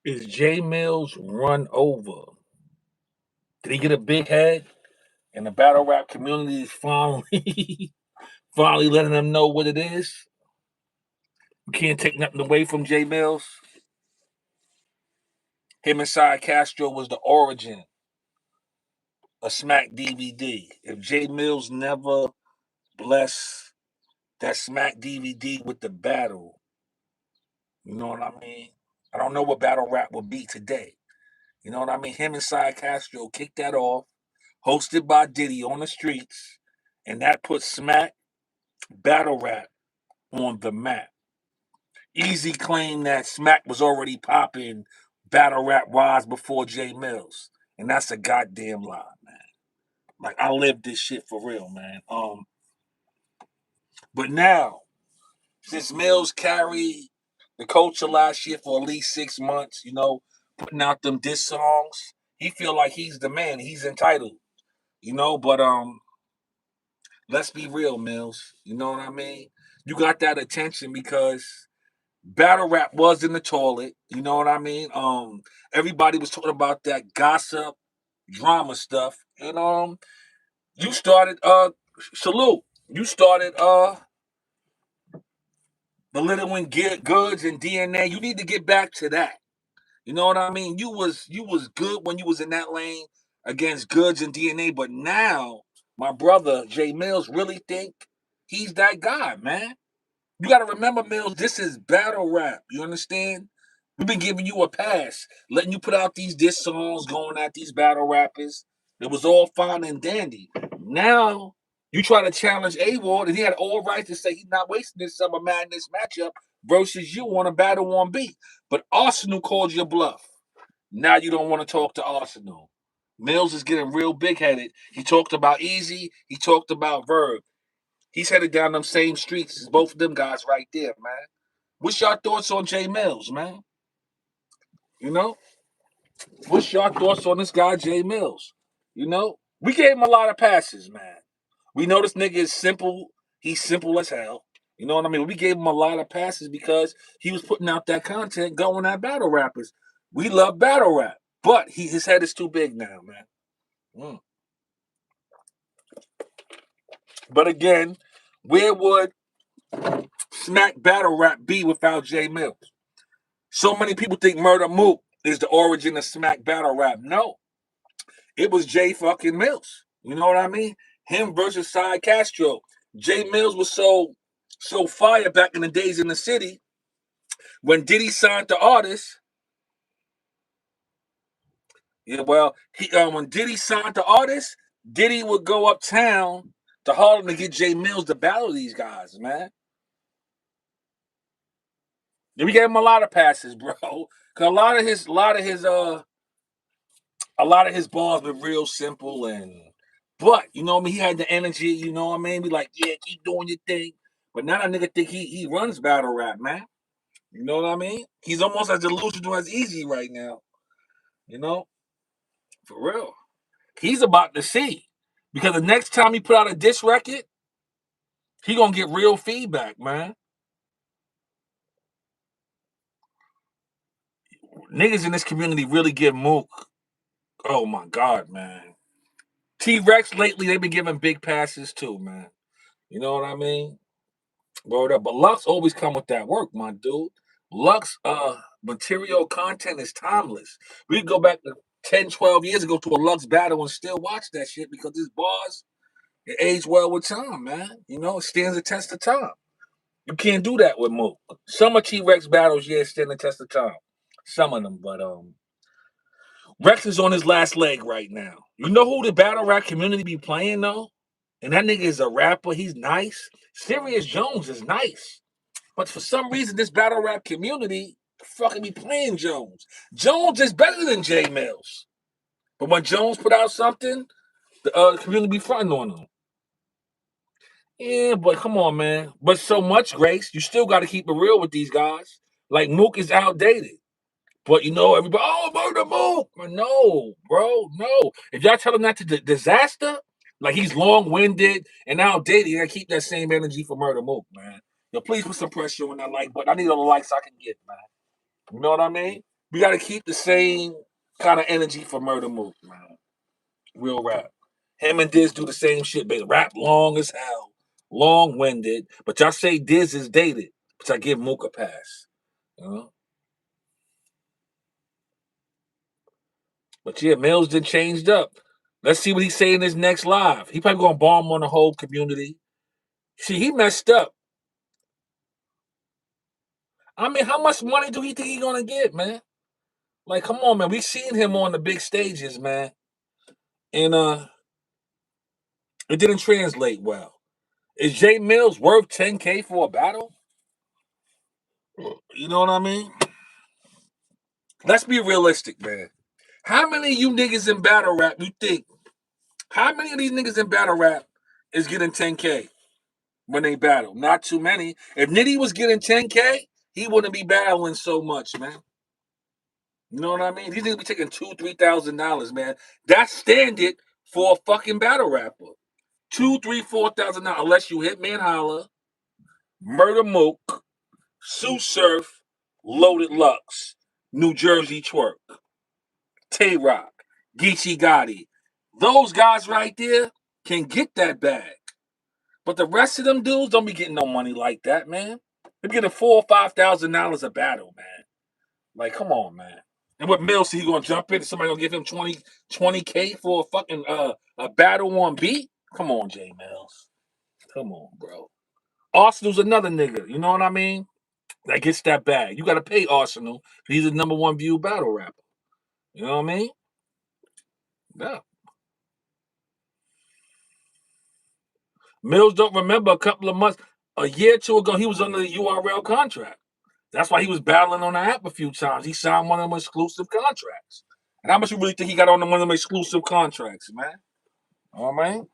Is Jae Millz run over? Did he get a big head? And the battle rap community is finally finally letting them know what it is. You can't take nothing away from Jae Millz. Him and Cy Castro was the origin of Smack DVD. If Jae Millz never blessed that Smack DVD with the battle, you know what I mean? I don't know what battle rap would be today. You know what I mean? Him and Cy Castro kicked that off, hosted by Diddy on the streets, and that put Smack battle rap on the map. Easy claim that Smack was already popping battle rap wise before Jae Millz, and that's a goddamn lie, man. Like I lived this shit for real, man. But now since Millz carried the culture last year for at least 6 months, putting out them diss songs, he feel like he's the man. He's entitled, But let's be real, Millz. You know what I mean? You got that attention because battle rap was in the toilet. You know what I mean? Everybody was talking about that gossip, drama stuff. And you started salute. You started belittling goods and DNA. You need to get back to that. You know what I mean? You was good when you was in that lane against goods and DNA, but now my brother Jae Millz really think he's that guy, man. You got to remember, Mills, this is battle rap. You understand? We've been giving you a pass, letting you put out these diss songs, going at these battle rappers. It was all fine and dandy. Now you try to challenge A-Ward, and he had all right to say he's not wasting this Summer Madness matchup versus you on a battle on beat. But Arsenal called your bluff. Now you don't want to talk to Arsenal. Mills is getting real big headed. He talked about Easy. He talked about Verb. He's headed down them same streets as both of them guys right there, man. What's your thoughts on Jae Millz, man? You know? What's your thoughts on this guy, Jae Millz? We gave him a lot of passes, man. We know this nigga is simple. He's simple as hell. You know what I mean? We gave him a lot of passes because he was putting out that content going at battle rappers. We love battle rap, but his head is too big now, man. Mm. But again, where would Smack battle rap be without Jae Millz? So many people think Murder Mook is the origin of Smack battle rap. No, it was Jae fucking Millz. You know what I mean? Him versus Cy Castro. Jae Millz was so fire back in the days in the city when Diddy signed the artist. Yeah, well, when Diddy signed the artist, Diddy would go uptown to Harlem to get Jae Millz to battle these guys, man. We gave him a lot of passes, bro. Cause a lot of his balls were real simple but you know what I mean, he had the energy, you know what I mean? Be like, yeah, keep doing your thing. But now that nigga think he runs battle rap, man. You know what I mean? He's almost as delusional as Easy right now. You know? For real. He's about to see. Because the next time he put out a diss record, he gonna get real feedback, man. Niggas in this community really give Mook. Oh my God, man. T-Rex lately, they've been giving big passes too, man. You know what I mean? Word up. But Lux always come with that work, my dude. Lux material content is timeless. We can go back to 10, 12 years ago to a Lux battle and still watch that shit because his bars, it aged well with time, man. It stands the test of time. You can't do that with Mook. Some of T-Rex battles, yeah, stand the test of time. Some of them, but Rex is on his last leg right now. You know who the battle rap community be playing though? And that nigga is a rapper. He's nice. Serious Jones is nice. But for some reason, this battle rap community fucking be playing Jones. Jones is better than Jae Millz. But when Jones put out something, the community be fronting on him. Yeah, but come on, man. But so much, Grace, you still got to keep it real with these guys. Like, Mook is outdated. But everybody, oh, Murder Mook. No, bro, no. If y'all tell him that to disaster, like he's long-winded and outdated, you gotta keep that same energy for Murder Mook, man. Please put some pressure on that like button. I need all the likes I can get, man. You know what I mean? We got to keep the same kind of energy for Murder Mook, man. Real rap. Him and Diz do the same shit, baby. Rap long as hell, long-winded. But y'all say Diz is dated, but I give Mook a pass. You know? But yeah, Millz done changed up. Let's see what he say in his next live. He probably gonna bomb on the whole community. See, he messed up. I mean, how much money do he think he gonna get, man? Like, come on, man. We seen him on the big stages, man. And it didn't translate well. Is Jae Millz worth 10K for a battle? You know what I mean? Let's be realistic, man. How many of you niggas in battle rap you think? How many of these niggas in battle rap is getting 10K when they battle? Not too many. If Nitty was getting 10K, he wouldn't be battling so much, man. You know what I mean? These niggas be taking $2,000-$3,000, man. That's standard for a fucking battle rapper. $2,000-$4,000, unless you Hitman Holla, Murder Mook, Sue Surf, Loaded Lux, New Jersey Twerk, Tay Rock, Geechee Gotti. Those guys right there can get that bag. But the rest of them dudes don't be getting no money like that, man. They be getting $4,000 or $5,000 a battle, man. Like, come on, man. And what Millz, he gonna jump in and somebody gonna give him 20K for a fucking a battle on beat? Come on, Jae Millz. Come on, bro. Arsenal's another nigga, you know what I mean? That gets that bag. You gotta pay Arsenal. He's the #1 viewed battle rapper. You know what I mean? Yeah. Millz don't remember a couple of months, a year or two ago, he was under the URL contract. That's why he was battling on the app a few times. He signed one of them exclusive contracts. And how much you really think he got on one of them exclusive contracts, man? Oh, man.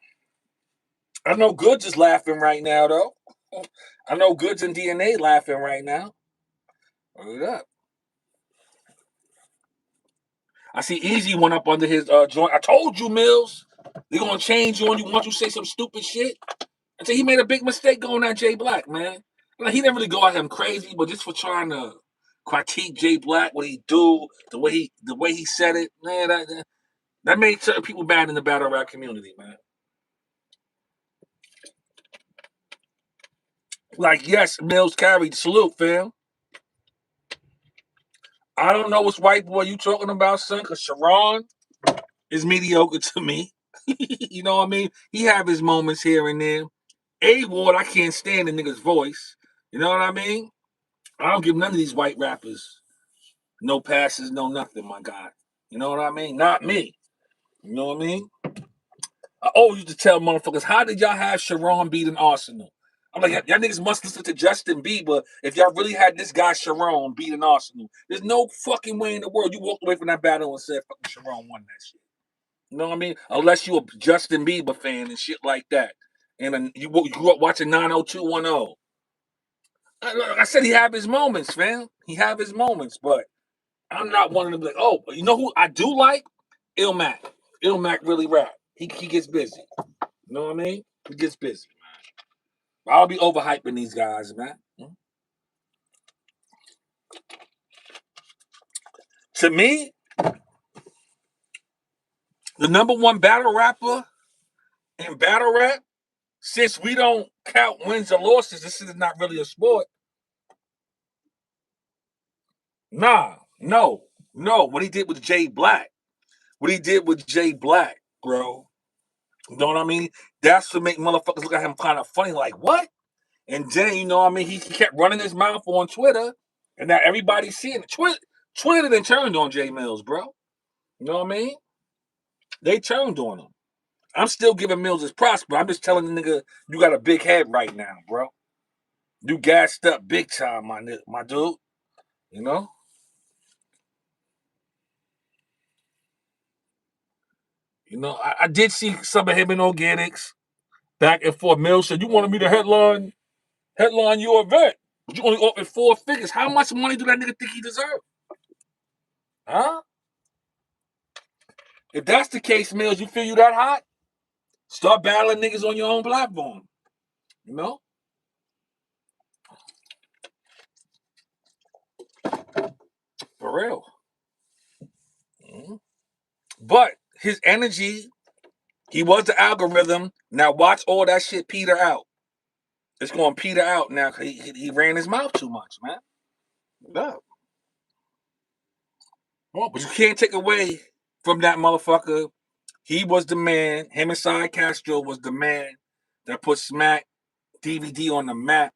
I know Goods is laughing right now, though. I know Goods and DNA laughing right now. Look up. I see Easy went up under his joint. I told you, Millz, they're gonna change you on you once you say some stupid shit. I said he made a big mistake going at Jay Black, man. Like, he didn't really go at him crazy, but just for trying to critique Jay Black, what he do, the way he said it, man, that made certain people bad in the battle rap community, man. Like, yes, Millz carried, salute, fam. I don't know which white boy you talking about, son, because Sharon is mediocre to me. You know what I mean? He have his moments here and there. A-Ward, I can't stand the nigga's voice. You know what I mean? I don't give none of these white rappers no passes, no nothing, my God. You know what I mean? Not me. You know what I mean? I always used to tell motherfuckers, how did y'all have Sharon beating Arsenal? I'm like, y'all niggas must listen to Justin Bieber if y'all really had this guy Sharon beating Arsenal. There's no fucking way in the world you walked away from that battle and said fucking Sharon won that shit. You know what I mean? Unless you a Justin Bieber fan and shit like that. And you grew up watching 90210. I said he have his moments, fam. He have his moments, but I'm not one of them like, oh, you know who I do like? Illmac. Illmac really rap. He gets busy. You know what I mean? He gets busy. I'll be overhyping these guys, man. To me, the #1 battle rapper in battle rap, since we don't count wins or losses, this is not really a sport. Nah, no. What he did with Jay Black. What he did with Jay Black, bro. You know what I mean? That's what make motherfuckers look at him kind of funny, like, what? And then, you know what I mean? He kept running his mouth on Twitter, and now everybody's seeing it. Twitter then turned on Jae Millz, bro. You know what I mean? They turned on him. I'm still giving Millz his props, but I'm just telling the nigga, you got a big head right now, bro. You gassed up big time, my dude. You know? I did see some of him in organics back and forth. Millz said, you wanted me to headline your event, but you only offered 4 figures. How much money do that nigga think he deserved? Huh? If that's the case, Millz, you feel you that hot? Start battling niggas on your own platform. You know? For real. But his energy, he was the algorithm. Now watch all that shit peter out. It's going to peter out now because he ran his mouth too much, man. Yeah. Well, but you can't take away from that motherfucker. He was the man. Him and Cy Castro was the man that put Smack DVD on the map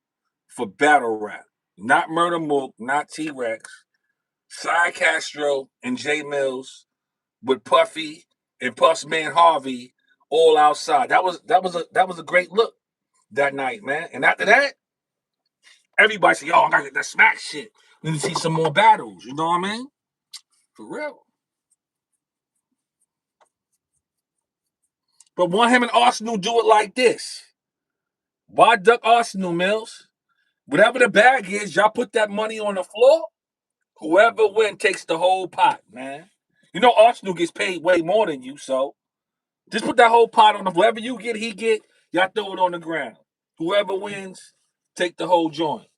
for battle rap. Not Murder Mook, not T-Rex. Cy Castro and Jae Millz with Puffy and Puff's man Harvey all outside. That was a great look that night, man. And after that, everybody said, "Yo, I gotta get that Smack shit." Then you see some more battles. You know what I mean? For real. But want him and Arsenal do it like this? Why duck Arsenal, Mills? Whatever the bag is, y'all put that money on the floor. Whoever wins takes the whole pot, man. You know Arsenal gets paid way more than you, so just put that whole pot on the whatever you get, he get, y'all throw it on the ground. Whoever wins, take the whole joint.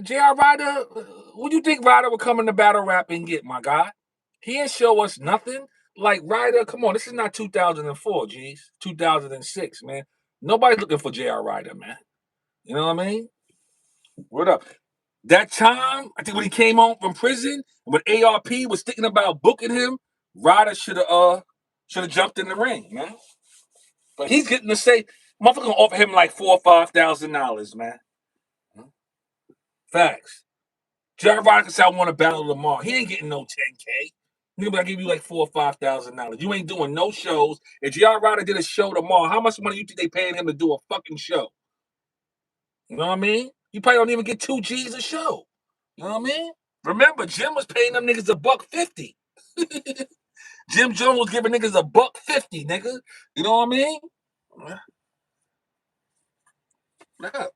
J.R. Ryder, what do you think Ryder would come in the battle rap and get, my guy? He ain't show us nothing. Like Ryder, come on, this is not 2004, G's. 2006, man. Nobody's looking for J.R. Ryder, man. You know what I mean? What up? That time, I think when he came home from prison, when ARP was thinking about booking him, Ryder should have jumped in the ring, man. But he's getting to say, motherfucker gonna offer him like $4,000 or $5,000, man. Facts. Jerry Ryder can say I want to battle tomorrow. He ain't getting no 10K. He'll be like, give you like $4,000 or $5,000. You ain't doing no shows. If J.R. Ryder did a show tomorrow, how much money you think they paying him to do a fucking show? You know what I mean? You probably don't even get 2 G's a show. You know what I mean? Remember, Jim was paying them niggas $1.50. Jim Jones was giving niggas $1.50, nigga. You know what I mean? Yeah.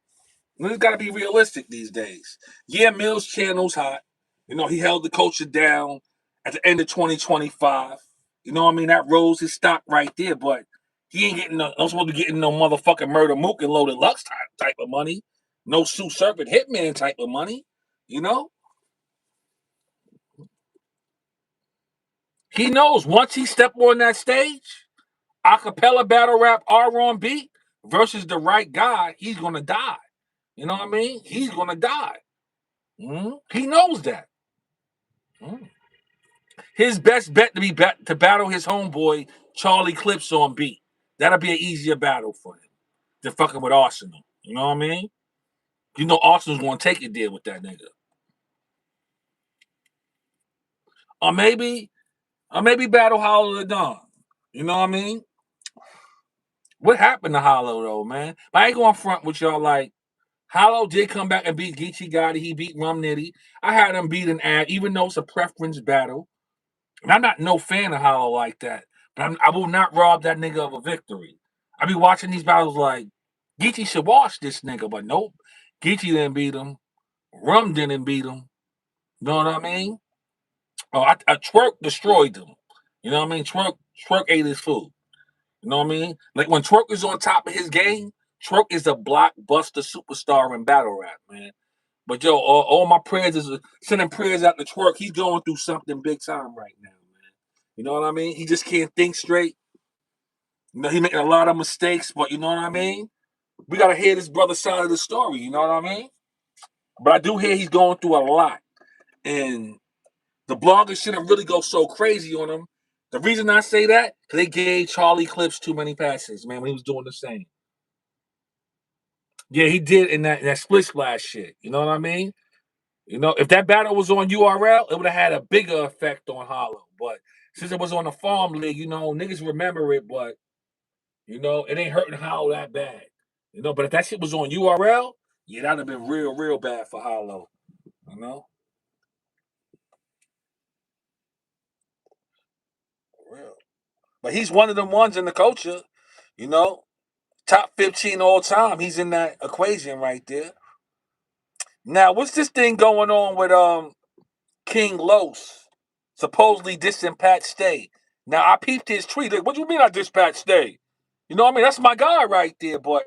Niggas gotta be realistic these days. Yeah, Mills channel's hot. You know, he held the culture down at the end of 2025. You know what I mean? That rose his stock right there, but he ain't getting no, not supposed to be getting no motherfucking Murder Mook and Loaded Lux type of money. No Sue Serpent Hitman type of money. You know? He knows once he step on that stage, acapella battle rap R&B versus the right guy, he's gonna die. You know what I mean? He's gonna die. He knows that. Mm. His best bet to battle his homeboy Charlie Clips on beat. That'll be an easier battle for him than fucking with Arsenal. You know what I mean? You know Arsenal's gonna take it there with that nigga. Or maybe battle Hollow the Dawn. You know what I mean? What happened to Hollow though, man? But I ain't going front with y'all like Hollow did come back and beat Geechee Gotti. He beat Rum Nitty. I had him beat an ad, even though it's a preference battle. And I'm not no fan of Hollow like that. But I will not rob that nigga of a victory. I be watching these battles like Geechee should wash this nigga, but nope. Geechee didn't beat him. Rum didn't beat him. You know what I mean? Oh, I Twerk destroyed him. You know what I mean? Twerk ate his food. You know what I mean? Like when Twerk is on top of his game, Twerk is a blockbuster superstar in battle rap, man. But yo, all my prayers is sending prayers out to Twerk. He's going through something big time right now, man. You know what I mean? He just can't think straight. You know, he making a lot of mistakes, but you know what I mean? We gotta hear this brother's side of the story, you know what I mean? But I do hear he's going through a lot. And the bloggers shouldn't really go so crazy on him. The reason I say that, because they gave Charlie Clips too many passes, man, when he was doing the same. Yeah, he did in that split splash shit. You know what I mean? You know, if that battle was on URL, it would have had a bigger effect on Hollow. But since it was on the farm league, you know, niggas remember it, but you know, it ain't hurting Hollow that bad. You know, but if that shit was on URL, yeah, that'd have been real, real bad for Hollow. You know? Real. But he's one of them ones in the culture, you know, top 15 all time. He's in that equation right there. Now, what's this thing going on with King Los? Supposedly dissing Pat Stay. Now I peeped his tweet. Like, what do you mean I diss Pat Stay? You know what I mean? That's my guy right there. But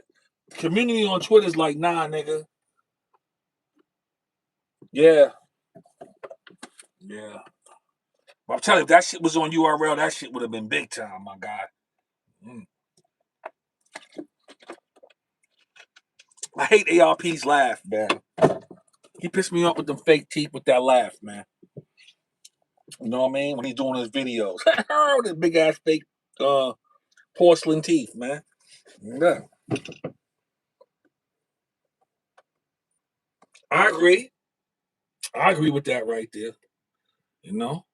the community on Twitter is like, nah, nigga. Yeah. Yeah. But I'm telling you, if that shit was on URL, that shit would have been big time, my guy. Mm. I hate ARP's laugh, man. He pissed me off with them fake teeth with that laugh, man. You know what I mean? When he's doing his videos. The big ass fake porcelain teeth, man. Yeah. I agree. I agree with that right there. You know?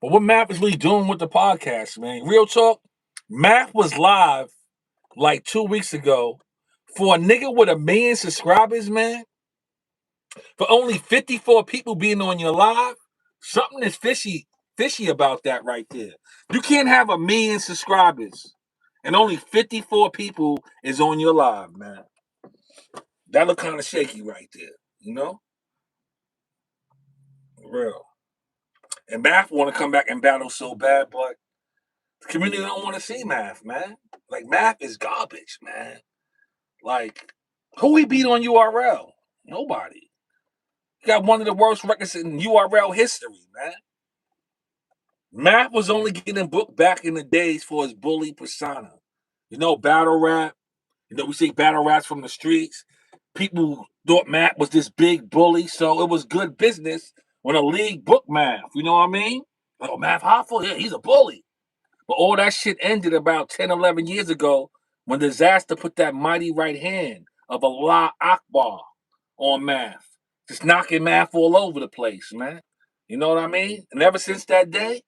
But what Math is really doing with the podcast, man? Real talk, Math was live like 2 weeks ago for a nigga with 1 million subscribers, man. For only 54 people being on your live, something is fishy about that right there. You can't have 1 million subscribers and only 54 people is on your live, man. That look kind of shaky right there, you know? For real. And Math want to come back and battle so bad, but the community don't want to see Math, man. Like, Math is garbage, man. Like, who we beat on URL? Nobody. He got one of the worst records in URL history, man. Math was only getting booked back in the days for his bully persona. You know, battle rap. You know, we see battle raps from the streets. People thought Math was this big bully, so it was good business when a league booked Math. You know what I mean? Oh, Math Hoffa, yeah, he's a bully. But all that shit ended about 10, 11 years ago when Disaster put that mighty right hand of Allah Akbar on Math. Just knocking Math all over the place, man. You know what I mean? And ever since that day,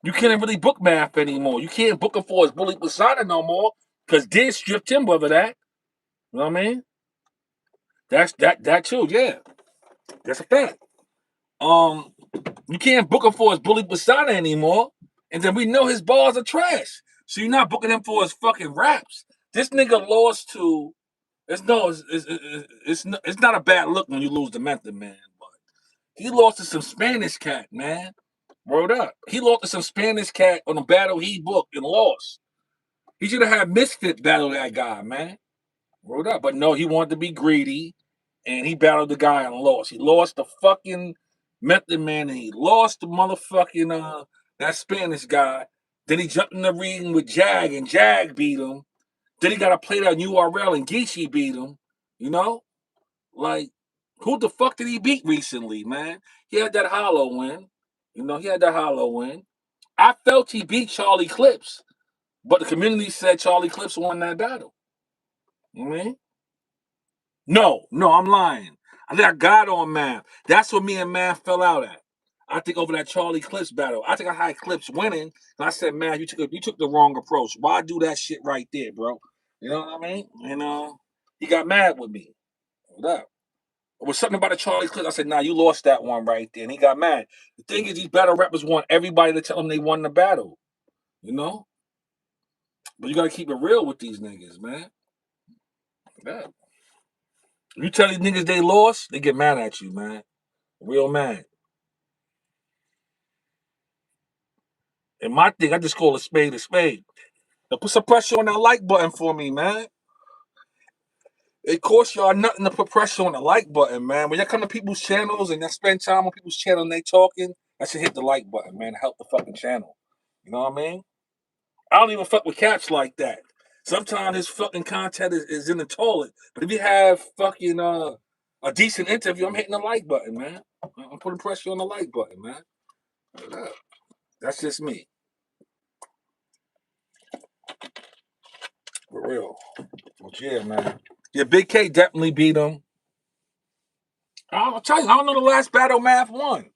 you can't really book Math anymore. You can't book him for his bully persona no more because Diz stripped him of that. You know what I mean? That's that too, yeah. That's a fact. Um, you can't book him for his bully persona anymore, and then we know his bars are trash. So you're not booking him for his fucking raps. This nigga lost to. It's not a bad look when you lose to Method Man, but he lost to some Spanish cat, man. Word up. He lost to some Spanish cat on a battle he booked and lost. He should have had Misfit battle that guy, man. Word up. But no, he wanted to be greedy and he battled the guy and lost. He lost the fucking Method Man and he lost the motherfucking that Spanish guy. Then he jumped in the ring with Jag and Jag beat him. Then he got to play that URL and Geechee beat him. You know? Like, who the fuck did he beat recently, man? He had that hollow win. You know, he had that hollow win. I felt he beat Charlie Clips, but the community said Charlie Clips won that battle. You know what I mean? No, I'm lying. I think I got on Math. That's what me and Math fell out at. I think over that Charlie Clips battle. I think I had Clips winning. And I said, man, you took the wrong approach. Why do that shit right there, bro? You know what I mean? And he got mad with me. What up? It was something about the Charlie Clips. I said, nah, you lost that one right there. And he got mad. The thing is, these battle rappers want everybody to tell them they won the battle. You know? But you gotta keep it real with these niggas, man. Yeah. You tell these niggas they lost, they get mad at you, man. Real mad. And my thing, I just call a spade a spade. Now put some pressure on that like button for me, man. It costs y'all nothing to put pressure on the like button, man. When y'all come to people's channels and y'all spend time on people's channel and they talking, I should hit the like button, man, to help the fucking channel. You know what I mean? I don't even fuck with caps like that. Sometimes his fucking content is in the toilet. But if you have fucking a decent interview, I'm hitting the like button, man. I'm putting pressure on the like button, man. That's just me. For real. But yeah, man. Yeah, Big K definitely beat him. I'll tell you, I don't know the last battle Math won.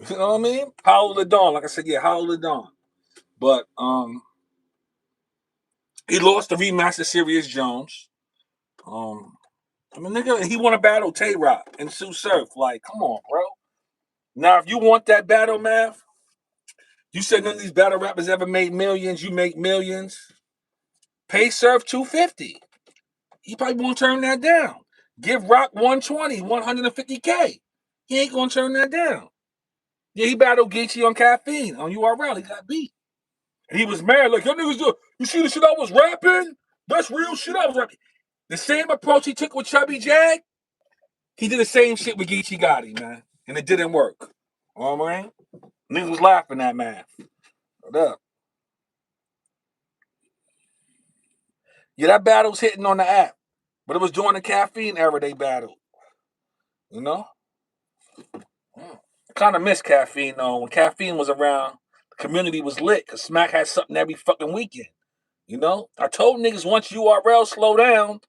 You know what I mean? Hollow the Dawn. Like I said, yeah, Hollow the Dawn. But he lost the remaster Serious Jones. I mean, nigga, he won a battle Tay Rock and Sue Surf. Like, come on, bro. Now, if you want that battle, Math, you said none of these battle rappers ever made millions. You make millions. Pay Surf 250. He probably won't turn that down. Give Rock 120, 150K. He ain't gonna turn that down. Yeah, he battled Geechee on Caffeine on URL. He got beat. And he was mad. Like, your niggas do. You see the shit I was rapping? That's real shit I was rapping. The same approach he took with Chubby Jag, he did the same shit with Geechee Gotti, man. and it didn't work. You know what I mean? Niggas was laughing at math. What up? Yeah, that battle was hitting on the app, but it was during the caffeine era they battled. You know? Kind of miss caffeine though. When caffeine was around, the community was lit because Smack had something every fucking weekend. You know? I told niggas once URL slow down,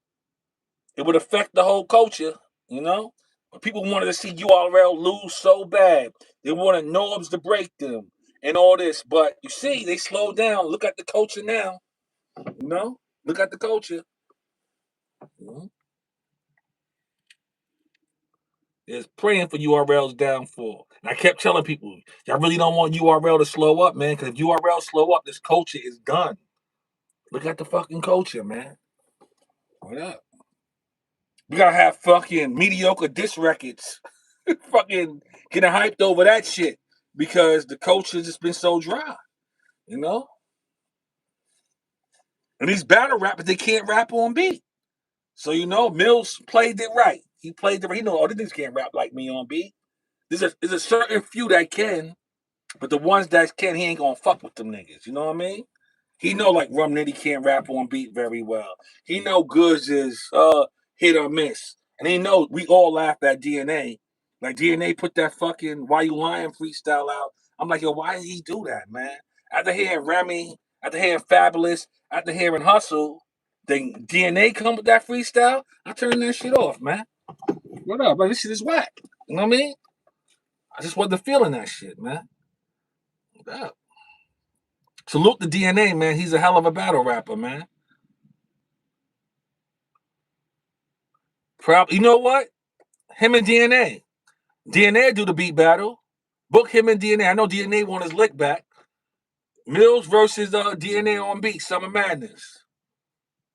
it would affect the whole culture, you know? But people wanted to see URL lose so bad. They wanted Norbs to break them and all this. But you see, they slowed down. Look at the culture now. You know? Look at the culture. Mhm. It's praying for URL's downfall. And I kept telling people, y'all really don't want URL to slow up, man. Because if URL slow up, this culture is done. Look at the fucking culture, man. What up? We gotta have fucking mediocre diss records. Fucking getting hyped over that shit. Because the culture's just been so dry. You know? And these battle rappers, they can't rap on beat. So you know, Millz played it right. He played it. He know all these niggas can't rap like me on beat. There's a certain few that can, but the ones that can, he ain't gonna fuck with them niggas. You know what I mean? He know like Rum Nitty can't rap on beat very well. He know Goods is hit or miss, and he know we all laughed at DNA. Like DNA put that fucking "Why You Lying" freestyle out. I'm like, yo, why did he do that, man? After hearing Remy, after hearing Fabulous, after hearing Hustle, then DNA come with that freestyle. I turn that shit off, man. What up? Like this shit is whack. You know what I mean? I just wasn't feeling that shit, man. What up? Salute the DNA, man. He's a hell of a battle rapper, man. You know what? Him and DNA. DNA do the beat battle. Book him and DNA. I know DNA want his lick back. Millz versus DNA on beat. Summer Madness.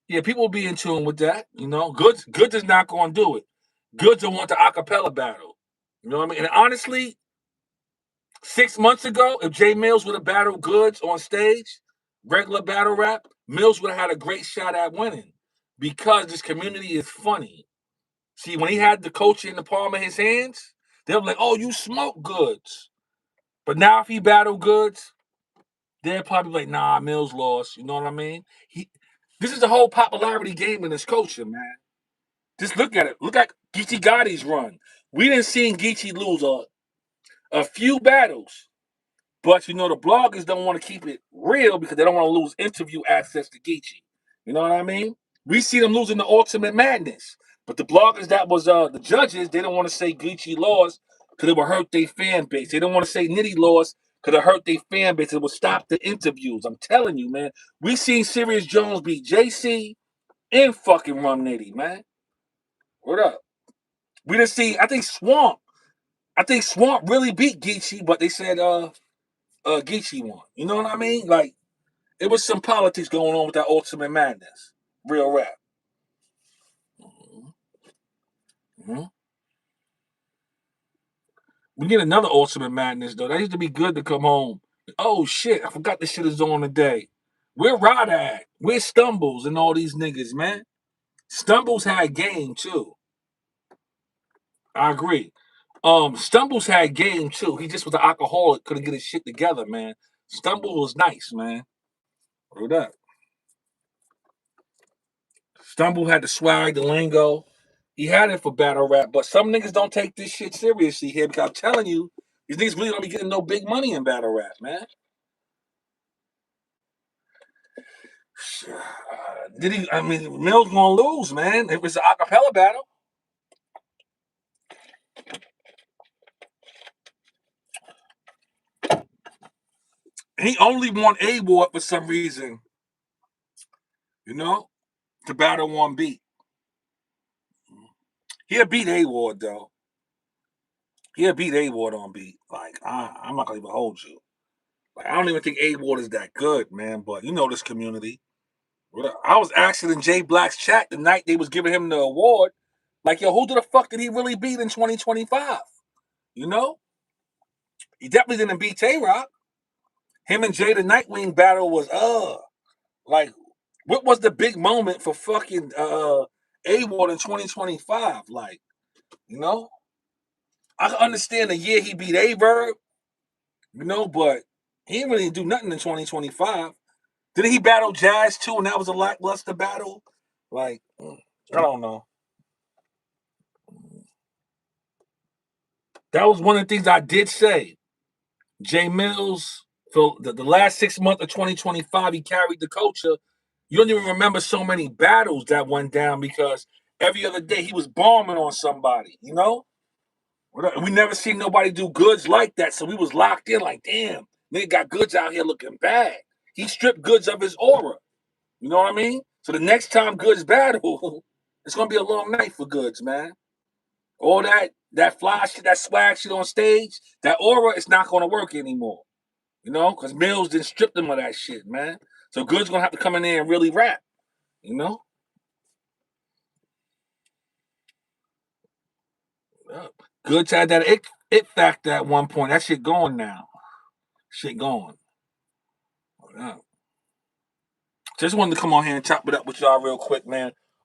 Yeah, people will be in tune with that. You know, Goods is not going to do it. Goods will want the acapella battle. You know what I mean? And honestly, 6 months ago, if Jae Millz would have battled Goods on stage, regular battle rap, Millz would have had a great shot at winning because this community is funny. See, when he had the culture in the palm of his hands, they were like, "Oh, you smoke Goods." But now, if he battle Goods, they're probably like, "Nah, Millz lost." You know what I mean? This is the whole popularity game in this culture, man. Just look at it. Look at Geechee Gotti's run. We didn't see Geechee lose a few battles. But you know, the bloggers don't want to keep it real because they don't want to lose interview access to Geechee. You know what I mean? We see them losing the ultimate madness. But the bloggers that was the judges, they don't want to say Geechee lost because it would hurt their fan base. They don't want to say Nitty lost because it hurt their fan base. It would stop the interviews. I'm telling you, man. We seen Sirius Jones beat JC and fucking Rum Nitty, man. What up? We didn't see, I think Swamp. I think Swamp really beat Geechee, but they said Geechee won. You know what I mean? Like it was some politics going on with that Ultimate Madness. Real rap. Mm-hmm. We get another Ultimate Madness though. That used to be good to come home. Oh shit, I forgot this shit is on today. Where Rod at? Where Stumbles and all these niggas, man? Stumbles had game too. I agree. Stumbles had game too. He just was an alcoholic, couldn't get his shit together, man. Stumble was nice, man. Word up. Stumble had the swag, the lingo. He had it for battle rap, but some niggas don't take this shit seriously here because I'm telling you, these niggas really don't be getting no big money in battle rap, man. Did he? I mean, Mill's gonna lose, man. If it's an acapella battle, he only won A Ward for some reason, you know, to battle on beat. He'll beat A Ward though. He'll beat A Ward on beat. Like I'm not gonna even hold you. Like I don't even think A Ward is that good, man. But you know this community. I was asking in Jay Black's chat the night they was giving him the award, like, yo, who the fuck did he really beat in 2025? You know? He definitely didn't beat Tay-Rock. Him and Jay the Nightwing battle was like what was the big moment for fucking A-Ward in 2025? Like, you know? I can understand the year he beat Averb, but he didn't really do nothing in 2025. Didn't he battle Jazz too, and that was a lackluster battle? Like, I don't know. That was one of the things I did say. Jae Millz, for the last 6 months of 2025, he carried the culture. You don't even remember so many battles that went down because every other day he was bombing on somebody, We never seen nobody do goods like that, so we was locked in like, damn, nigga got goods out here looking bad. He stripped goods of his aura. You know what I mean? So the next time goods battle, it's gonna be a long night for goods, man. All that fly shit, that swag shit on stage, that aura is not gonna work anymore. Because Millz didn't strip them of that shit, man. So Good's gonna have to come in there and really rap, you know? Yeah. Good's had that it factor at one point. That shit going now. Shit going. Yeah. Just wanted to come on here and chop it up with y'all real quick, man.